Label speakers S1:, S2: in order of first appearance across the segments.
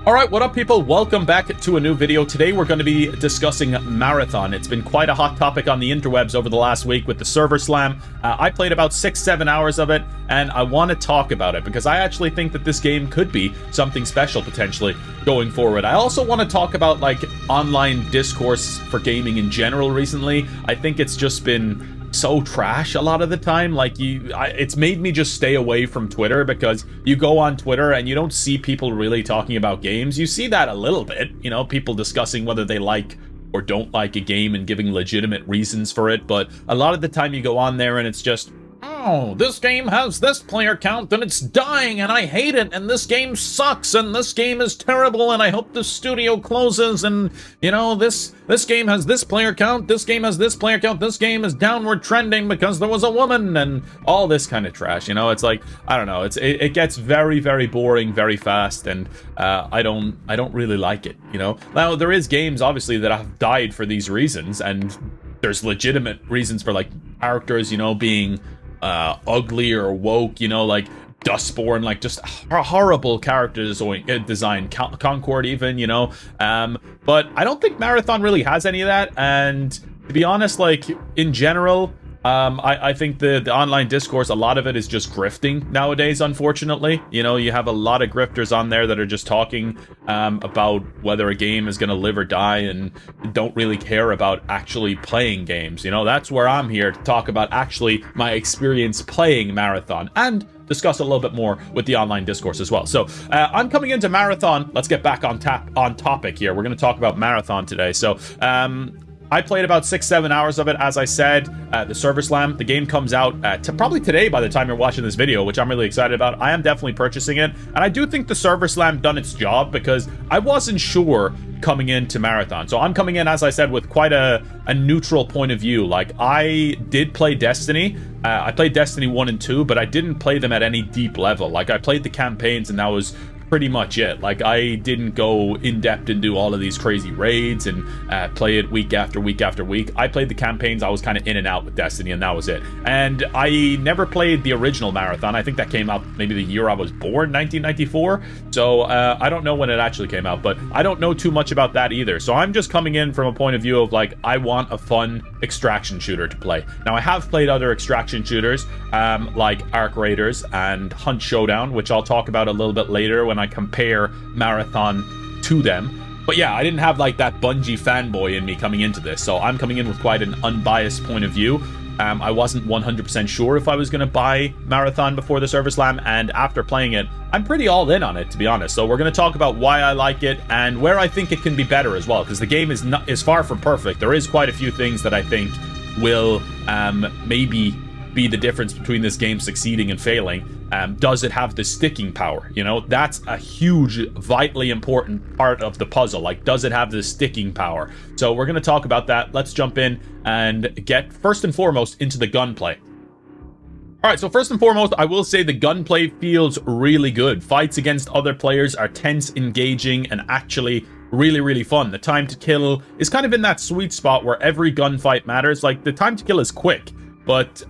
S1: Alright, what up people? Welcome back to a new video. Today we're going to be discussing Marathon. It's been quite a hot topic on the interwebs over the last week with the server slam. I played about 6-7 hours of it, and I want to talk about it because I actually think that this game could be something special potentially going forward. I also want to talk about like online discourse for gaming in general recently. I think it's just been so trash a lot of the time. Like it's made me just stay away from Twitter, because you go on Twitter and you don't see people really talking about games. You see that a little bit, you know, people discussing whether they like or don't like a game and giving legitimate reasons for it, but a lot of the time you go on there and it's just, oh, this game has this player count and it's dying and I hate it, and this game sucks and this game is terrible and I hope the studio closes, and you know, this game has this player count, this game has this player count, this game is downward trending because there was a woman, and all this kind of trash. You know, it's like, I don't know, it gets very, very boring very fast, and I don't really like it, you know. Now there is games obviously that have died for these reasons, and there's legitimate reasons for like characters, you know, being ugly or woke, you know, like Dustborn, like just horrible character design, Concord even, you know, but I don't think Marathon really has any of that. And to be honest, like in general, I think the online discourse, a lot of it is just grifting nowadays, unfortunately. You know, you have a lot of grifters on there that are just talking about whether a game is going to live or die and don't really care about actually playing games. You know, that's where I'm here to talk about actually my experience playing Marathon and discuss a little bit more with the online discourse as well. So I'm coming into Marathon. Let's get back on topic here. We're going to talk about Marathon today. So I played about 6-7 hours of it, as I said. The server slam, the game comes out probably today by the time you're watching this video, which I'm really excited about. I am definitely purchasing it, and I do think the server slam done its job, because I wasn't sure coming into Marathon. So I'm coming in, as I said, with quite a neutral point of view. Like, I did play Destiny. I played Destiny 1 and 2, but I didn't play them at any deep level. Like, I played the campaigns, and that was pretty much it. Like, I didn't go in depth and do all of these crazy raids and play it week after week after week. I played the campaigns. I was kind of in and out with Destiny, and that was it. And I never played the original Marathon. I think that came out maybe the year I was born, 1994. So I don't know when it actually came out, but I don't know too much about that either. So I'm just coming in from a point of view of like, I want a fun extraction shooter to play. Now, I have played other extraction shooters like Arc Raiders and Hunt Showdown, which I'll talk about a little bit later when I compare Marathon to them. But yeah, I didn't have like that Bungie fanboy in me coming into this, so I'm coming in with quite an unbiased point of view. I wasn't 100% sure if I was going to buy Marathon before the server slam, and after playing it, I'm pretty all in on it, to be honest. So we're going to talk about why I like it and where I think it can be better as well, because the game is far from perfect. There is quite a few things that I think will maybe be the difference between this game succeeding and failing. Does it have the sticking power? You know, that's a huge, vitally important part of the puzzle. Like, does it have the sticking power? So we're going to talk about that. Let's jump in and get, first and foremost, into the gunplay. Alright, so first and foremost, I will say the gunplay feels really good. Fights against other players are tense, engaging, and actually really, really fun. The time to kill is kind of in that sweet spot where every gunfight matters. Like, the time to kill is quick, but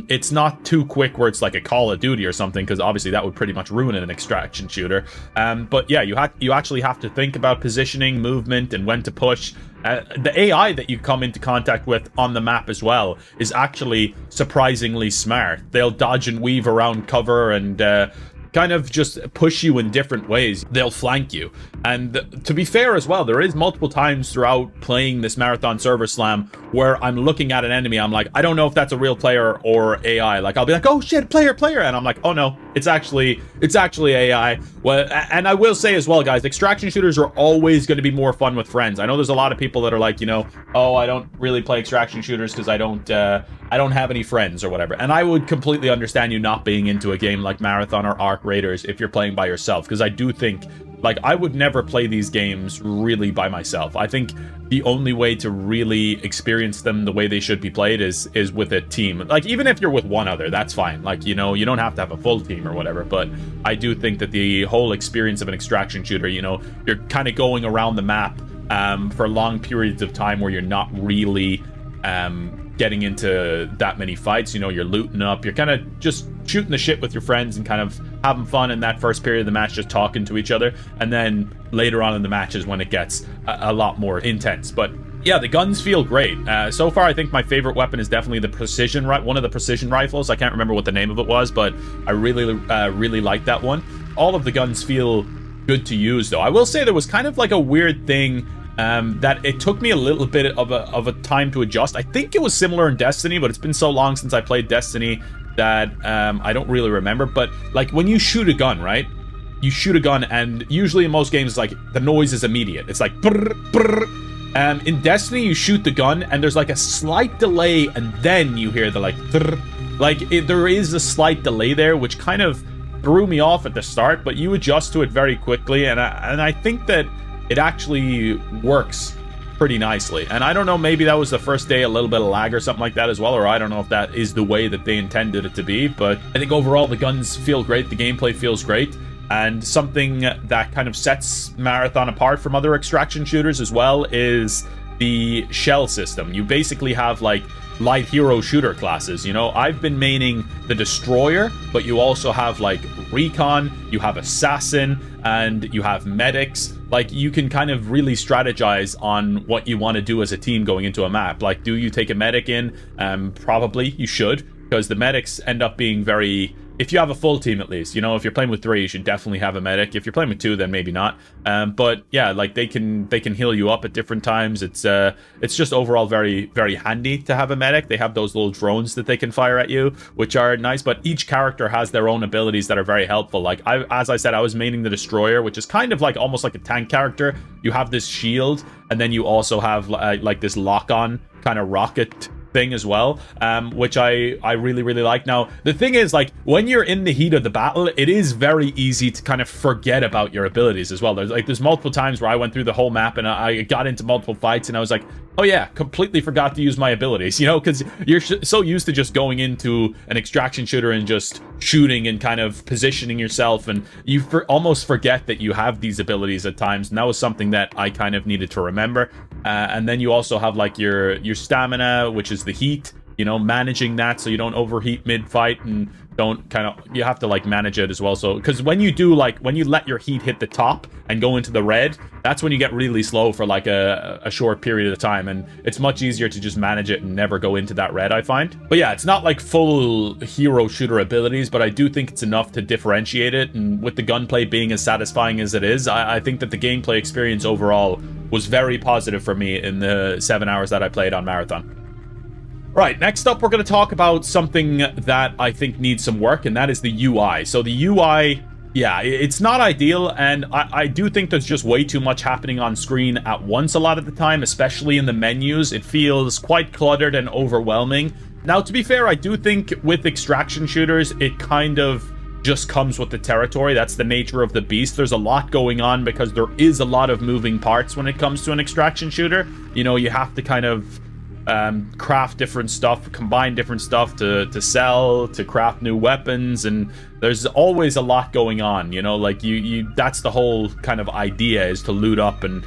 S1: it's not too quick where it's like a Call of Duty or something, because obviously that would pretty much ruin an extraction shooter. But yeah, you actually have to think about positioning, movement, and when to push. The AI that you come into contact with on the map as well is actually surprisingly smart. They'll dodge and weave around cover and kind of just push you in different ways. They'll flank you. And to be fair as well, there is multiple times throughout playing this Marathon server slam where I'm looking at an enemy, I'm like, I don't know if that's a real player or AI. Like, I'll be like, oh shit, player, and I'm like, oh no, it's actually AI. Well, and I will say as well, guys, extraction shooters are always going to be more fun with friends. I know there's a lot of people that are like, you know, oh, I don't really play extraction shooters because I don't have any friends or whatever. And I would completely understand you not being into a game like Marathon or Arc Raiders if you're playing by yourself, because I do think, like, I would never play these games really by myself. I think the only way to really experience them the way they should be played is with a team. Like, even if you're with one other, that's fine. Like, you know, you don't have to have a full team or whatever, but I do think that the whole experience of an extraction shooter, you know, you're kind of going around the map for long periods of time where you're not really getting into that many fights. You know, you're looting up, you're kind of just shooting the shit with your friends and kind of having fun in that first period of the match, just talking to each other, and then later on in the match is when it gets a lot more intense. But yeah, the guns feel great. So far, I think my favorite weapon is definitely the precision, one of the precision rifles. I can't remember what the name of it was, but I really like that one. All of the guns feel good to use, though. I will say there was kind of like a weird thing that it took me a little bit of a time to adjust. I think it was similar in Destiny, but it's been so long since I played Destiny that I don't really remember. But like when you shoot a gun, right? You shoot a gun, and usually in most games, like the noise is immediate. It's like brr, brr. In Destiny, you shoot the gun, and there's like a slight delay, and then you hear the like, there is a slight delay there, which kind of threw me off at the start, but you adjust to it very quickly, and I think that it actually works pretty nicely. And I don't know, maybe that was the first day, a little bit of lag or something like that as well, or I don't know if that is the way that they intended it to be, but I think overall the guns feel great, the gameplay feels great. And something that kind of sets Marathon apart from other extraction shooters as well is the shell system. You basically have like light hero shooter classes. You know, I've been maining the Destroyer, but you also have like Recon, you have Assassin, and you have Medics. Like, you can kind of really strategize on what you want to do as a team going into a map. Like, do you take a Medic in? Probably you should, because the Medics end up being very... If you have a full team, at least, you know, if you're playing with 3, you should definitely have a medic. If you're playing with 2, then maybe not. But yeah, like they can heal you up at different times. It's just overall very, very handy to have a medic. They have those little drones that they can fire at you, which are nice. But each character has their own abilities that are very helpful. Like as I said, I was maining the Destroyer, which is kind of like almost like a tank character. You have this shield, and then you also have like this lock-on kind of rocket thing as well, which I really like. Now the thing is, like, when you're in the heat of the battle, it is very easy to kind of forget about your abilities as well. There's multiple times where I went through the whole map and I got into multiple fights and I was like, oh yeah, completely forgot to use my abilities, you know, because you're so used to just going into an extraction shooter and just shooting and kind of positioning yourself, and you almost forget that you have these abilities at times. And that was something that I kind of needed to remember. And then you also have like your stamina, which is the heat, you know, managing that so you don't overheat mid-fight and don't kind of, you have to like manage it as well. So because when you do, like, when you let your heat hit the top and go into the red, that's when you get really slow for like a short period of time, and it's much easier to just manage it and never go into that red, I find. But yeah, it's not like full hero shooter abilities, but I do think it's enough to differentiate it. And with the gunplay being as satisfying as it is, I think that the gameplay experience overall was very positive for me in the 7 hours that I played on Marathon. Right, next up we're going to talk about something that I think needs some work, and that is the UI. So the UI, yeah, it's not ideal, and I do think there's just way too much happening on screen at once a lot of the time, especially in the menus. It feels quite cluttered and overwhelming. Now, to be fair, I do think with extraction shooters, it kind of just comes with the territory. That's the nature of the beast. There's a lot going on because there is a lot of moving parts when it comes to an extraction shooter. You know, you have to kind of craft different stuff, combine different stuff to sell, to craft new weapons, and there's always a lot going on, you know, like you that's the whole kind of idea, is to loot up and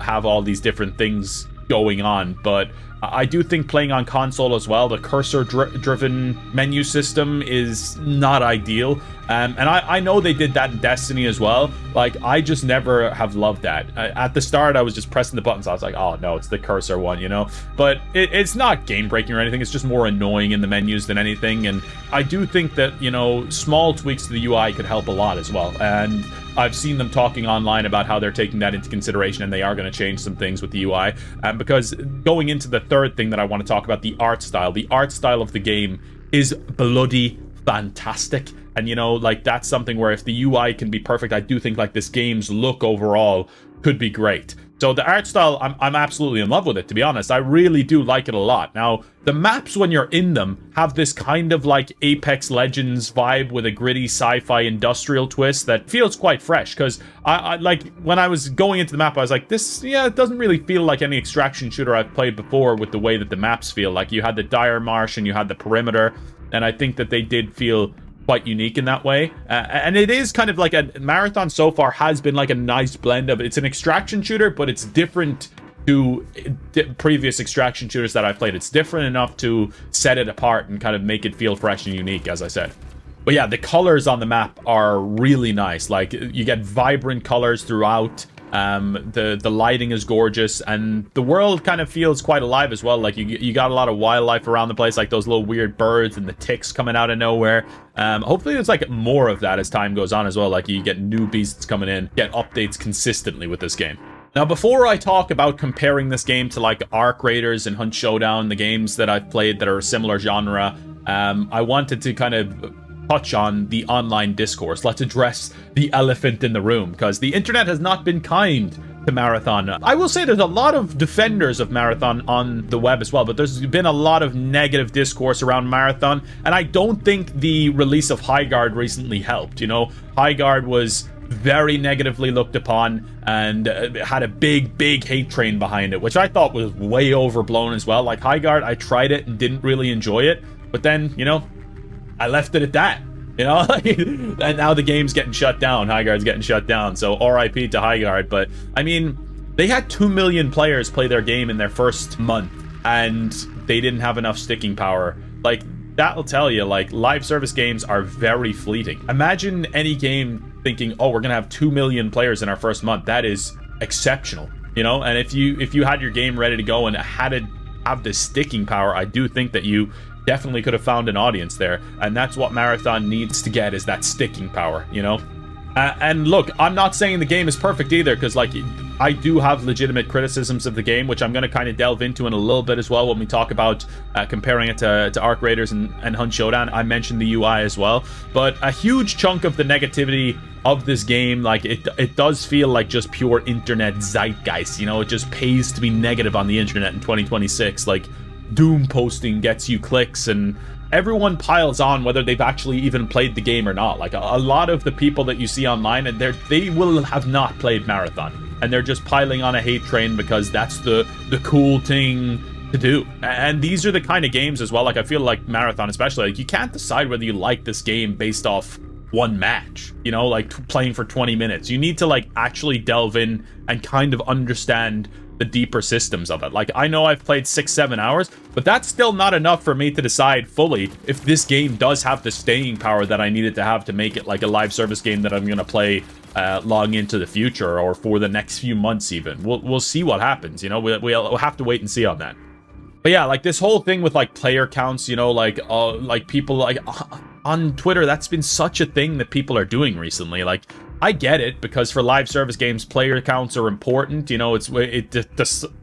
S1: have all these different things going on. But I do think playing on console as well, the cursor-driven menu system is not ideal. And I know they did that in Destiny as well. Like, I just never have loved that. At the start, I was just pressing the buttons. I was like, oh, no, it's the cursor one, you know? But it's not game-breaking or anything. It's just more annoying in the menus than anything. And I do think that, you know, small tweaks to the UI could help a lot as well. And I've seen them talking online about how they're taking that into consideration, and they are going to change some things with the UI. Because going into the third thing that I want to talk about, the art style. The art style of the game is bloody fantastic. And, you know, like, that's something where if the UI can be perfect, I do think, like, this game's look overall could be great. So the art style, I'm absolutely in love with it, to be honest. I really do like it a lot. Now, the maps, when you're in them, have this kind of like Apex Legends vibe with a gritty sci-fi industrial twist that feels quite fresh. Because I like, when I was going into the map, I was like, this, yeah, it doesn't really feel like any extraction shooter I've played before with the way that the maps feel. Like, you had the Dire Marsh and you had the Perimeter, and I think that they did feel quite unique in that way. And it is kind of like a Marathon so far has been like a nice blend of, it's an extraction shooter, but it's different to previous extraction shooters that I've played. It's different enough to set it apart and kind of make it feel fresh and unique, as I said. But yeah, the colors on the map are really nice. Like, you get vibrant colors throughout. The lighting is gorgeous, and the world kind of feels quite alive as well. Like, you got a lot of wildlife around the place, like those little weird birds and the ticks coming out of nowhere. Hopefully there's like more of that as time goes on as well. Like, you get new beasts coming in, get updates consistently with this game. Now, before I talk about comparing this game to like Arc Raiders and Hunt Showdown, the games that I've played that are a similar genre, I wanted to kind of touch on the online discourse. Let's address the elephant in the room, because the internet has not been kind to Marathon. I will say there's a lot of defenders of Marathon on the web as well, but there's been a lot of negative discourse around Marathon, and I don't think the release of Highguard recently helped. You know, Highguard was very negatively looked upon and had a big hate train behind it, which I thought was way overblown as well. Like, Highguard, I tried it and didn't really enjoy it, but then, you know, I left it at that, you know. And now the game's getting shut down. Highguard's getting shut down, so RIP to Highguard. But I mean, they had 2 million players play their game in their first month, and they didn't have enough sticking power. Like, that'll tell you, like, live service games are very fleeting. Imagine any game thinking, oh, we're gonna have 2 million players in our first month. That is exceptional, you know. And if you had your game ready to go and had to have this sticking power, I do think that you definitely could have found an audience there, and that's what Marathon needs to get, is that sticking power, you know. And look, I'm not saying the game is perfect either, because like, I do have legitimate criticisms of the game, which I'm going to kind of delve into in a little bit as well when we talk about comparing it to Arc Raiders and Hunt Showdown. I mentioned the UI as well, but a huge chunk of the negativity of this game, like, it does feel like just pure internet zeitgeist, you know. It just pays to be negative on the internet in 2026. Like, doom posting gets you clicks, and everyone piles on whether they've actually even played the game or not. Like, a lot of the people that you see online, and they will have not played Marathon, and they're just piling on a hate train because that's the cool thing to do. And these are the kind of games as well, like, I feel like Marathon especially, like, you can't decide whether you like this game based off one match, you know, like playing for 20 minutes. You need to like actually delve in and kind of understand the deeper systems of it. Like, I know I've played 6-7 hours, but that's still not enough for me to decide fully if this game does have the staying power that I needed to have to make it like a live service game that I'm going to play long into the future, or for the next few months even. We'll see what happens, you know. We'll have to wait and see on that. But yeah, like, this whole thing with like player counts, you know, like people like on Twitter, that's been such a thing that people are doing recently. Like, I get it, because for live service games, player counts are important. You know, it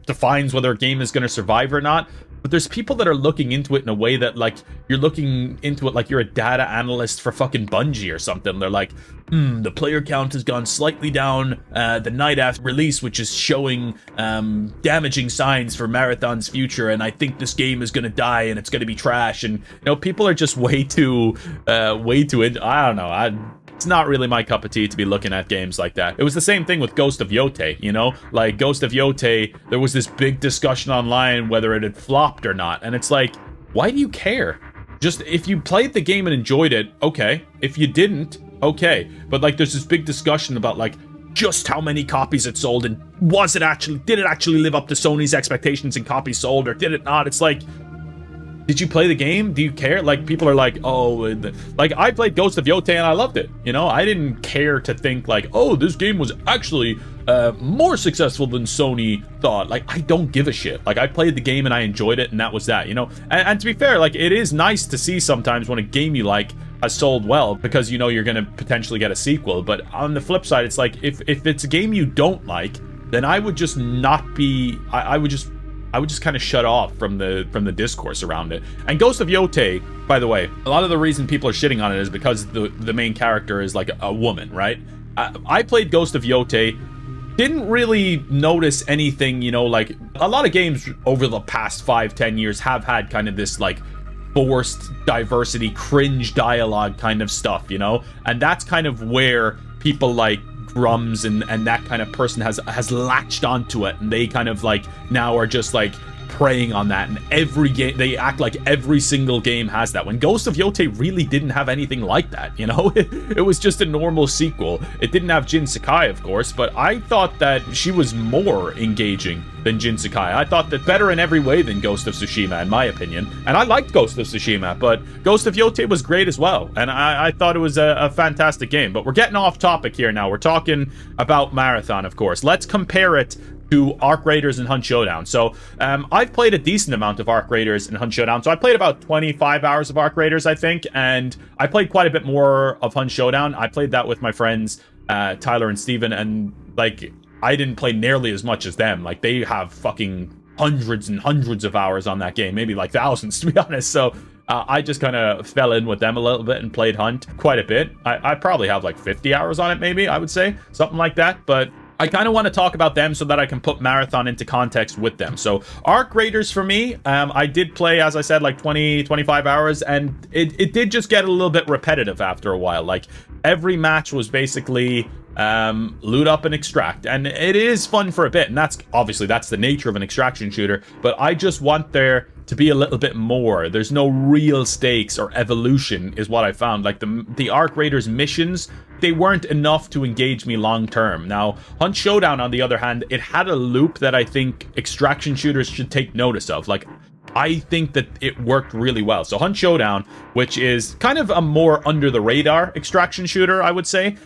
S1: defines whether a game is going to survive or not. But there's people that are looking into it in a way that, like, you're looking into it like you're a data analyst for fucking Bungie or something. They're like, the player count has gone slightly down the night after release, which is showing damaging signs for Marathon's future, and I think this game is going to die and it's going to be trash. And, you know, people are just way too I don't know. It's not really my cup of tea to be looking at games like that. It was the same thing with Ghost of Yotei, you know? Like, Ghost of Yotei, there was this big discussion online whether it had flopped or not. And it's like, why do you care? Just, if you played the game and enjoyed it, okay. If you didn't, okay. But, like, there's this big discussion about, like, just how many copies it sold, and did it actually live up to Sony's expectations in copies sold, or did it not? It's like, did you play the game? Do you care? Like, people are like, oh, like, I played Ghost of Yotei and I loved it. You know, I didn't care to think like, oh, this game was actually more successful than Sony thought. Like, I don't give a shit. Like, I played the game and I enjoyed it, and that was that, you know? And to be fair, like, it is nice to see sometimes when a game you like has sold well, because you know you're going to potentially get a sequel. But on the flip side, it's like, if it's a game you don't like, then I would just not be, I would just kind of shut off from the discourse around it. And Ghost of Yotei, by the way, a lot of the reason people are shitting on it is because the main character is like a woman, right? I played Ghost of Yotei, didn't really notice anything, you know, like, a lot of games over the past 5-10 years have had kind of this like forced diversity, cringe dialogue kind of stuff, you know? And that's kind of where people like Grums and that kind of person has latched onto it, and they kind of like now are just like preying on that, and every game they act like every single game has that, when Ghost of Yotei really didn't have anything like that, you know. It was just a normal sequel. It didn't have Jin Sakai, of course, but I thought that she was more engaging than Jin Sakai. I thought that better in every way than Ghost of Tsushima, in my opinion. And I liked Ghost of Tsushima, but Ghost of Yotei was great as well, and I thought it was a fantastic game. But we're getting off topic here now. We're talking about Marathon, of course. Let's compare it to Arc Raiders and Hunt Showdown. So I've played a decent amount of Arc Raiders and Hunt Showdown. So I played about 25 hours of Arc Raiders, I think, and I played quite a bit more of Hunt Showdown. I played that with my friends Tyler and Steven, and like I didn't play nearly as much as them. Like they have fucking hundreds and hundreds of hours on that game, maybe like thousands, to be honest. So I just kind of fell in with them a little bit and played Hunt quite a bit. I probably have like 50 hours on it, maybe, I would say, something like that. But I kind of want to talk about them so that I can put Marathon into context with them. So Arc Raiders for me, I did play, as I said, like 25 hours, and it did just get a little bit repetitive after a while. Like every match was basically loot up and extract, and it is fun for a bit, and that's the nature of an extraction shooter, but I just want there to be a little bit more. There's no real stakes or evolution, is what I found. Like the Arc Raiders missions, they weren't enough to engage me long term. Now Hunt Showdown, on the other hand, it had a loop that I think extraction shooters should take notice of. Like I think that it worked really well. So Hunt Showdown, which is kind of a more under the radar extraction shooter, I would say,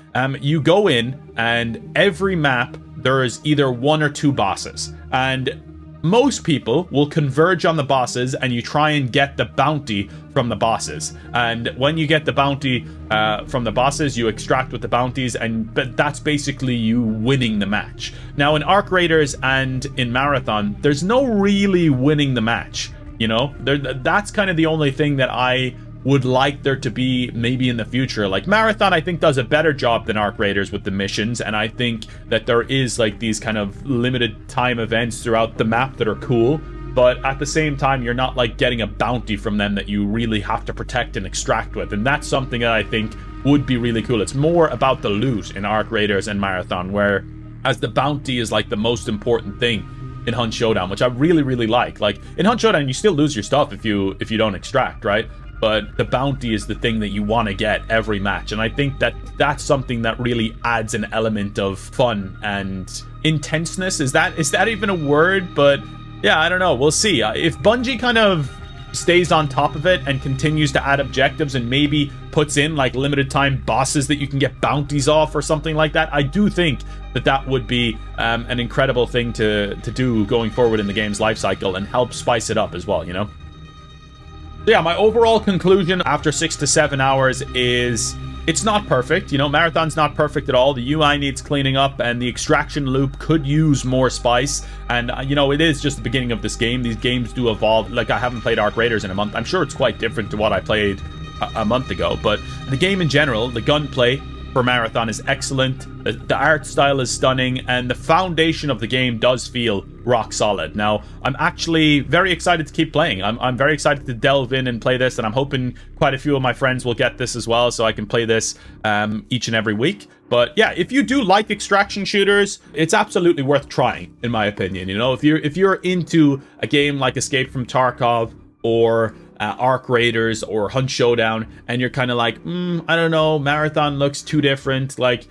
S1: you go in and every map there is either one or two bosses, and most people will converge on the bosses, and you try and get the bounty from the bosses. And when you get the bounty from the bosses, you extract with the bounties, but that's basically you winning the match. Now in Arc Raiders and in Marathon, there's no really winning the match. You know, that's kind of the only thing that I would like there to be maybe in the future. Like Marathon, I think, does a better job than Arc Raiders with the missions, and I think that there is like these kind of limited time events throughout the map that are cool, but at the same time you're not like getting a bounty from them that you really have to protect and extract with, and that's something that I think would be really cool. It's more about the loot in Arc Raiders and Marathon, where as the bounty is like the most important thing in Hunt Showdown, which I really, really like. Like in Hunt Showdown, you still lose your stuff if you don't extract, right? But the bounty is the thing that you want to get every match, and I think that that's something that really adds an element of fun and intenseness. Is that even a word? But yeah, I don't know. We'll see. If Bungie kind of stays on top of it and continues to add objectives and maybe puts in like limited time bosses that you can get bounties off or something like that, I do think that that would be an incredible thing to do going forward in the game's life cycle and help spice it up as well, you know? So yeah, my overall conclusion after 6 to 7 hours is it's not perfect. You know, Marathon's not perfect at all. The UI needs cleaning up, and the extraction loop could use more spice. And, you know, it is just the beginning of this game. These games do evolve. Like, I haven't played Arc Raiders in a month. I'm sure it's quite different to what I played a month ago. But the game in general, the gunplay for Marathon is excellent. The art style is stunning, and the foundation of the game does feel rock solid. Now, I'm actually very excited to keep playing. I'm very excited to delve in and play this, and I'm hoping quite a few of my friends will get this as well, so I can play this each and every week. But yeah, if you do like extraction shooters, it's absolutely worth trying, in my opinion. You know, if you're into a game like Escape from Tarkov or Arc Raiders or Hunt Showdown, and you're kind of like, I don't know, Marathon looks too different, like,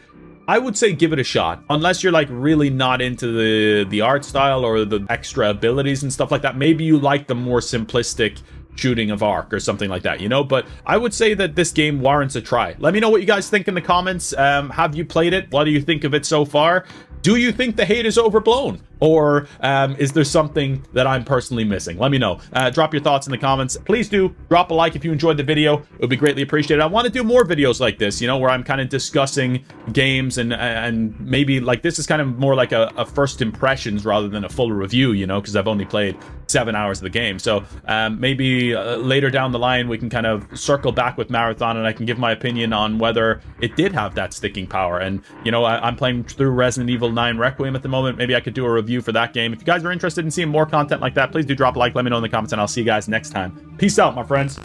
S1: I would say give it a shot. Unless you're like really not into the art style or the extra abilities and stuff like that. Maybe you like the more simplistic shooting of Arc or something like that, you know? But I would say that this game warrants a try. Let me know what you guys think in the comments. Have you played it? What do you think of it so far? Do you think the hate is overblown? Or is there something that I'm personally missing? Let me know. Drop your thoughts in the comments. Please do drop a like if you enjoyed the video. It would be greatly appreciated. I want to do more videos like this, you know, where I'm kind of discussing games and maybe like this is kind of more like a first impressions rather than a full review, you know, because I've only played 7 hours of the game. So maybe later down the line we can kind of circle back with Marathon and I can give my opinion on whether it did have that sticking power. And, you know, I'm playing through Resident Evil 9 Requiem at the moment. Maybe I could do a review for that game. If you guys are interested in seeing more content like that, please do drop a like, let me know in the comments, and I'll see you guys next time. Peace out, my friends.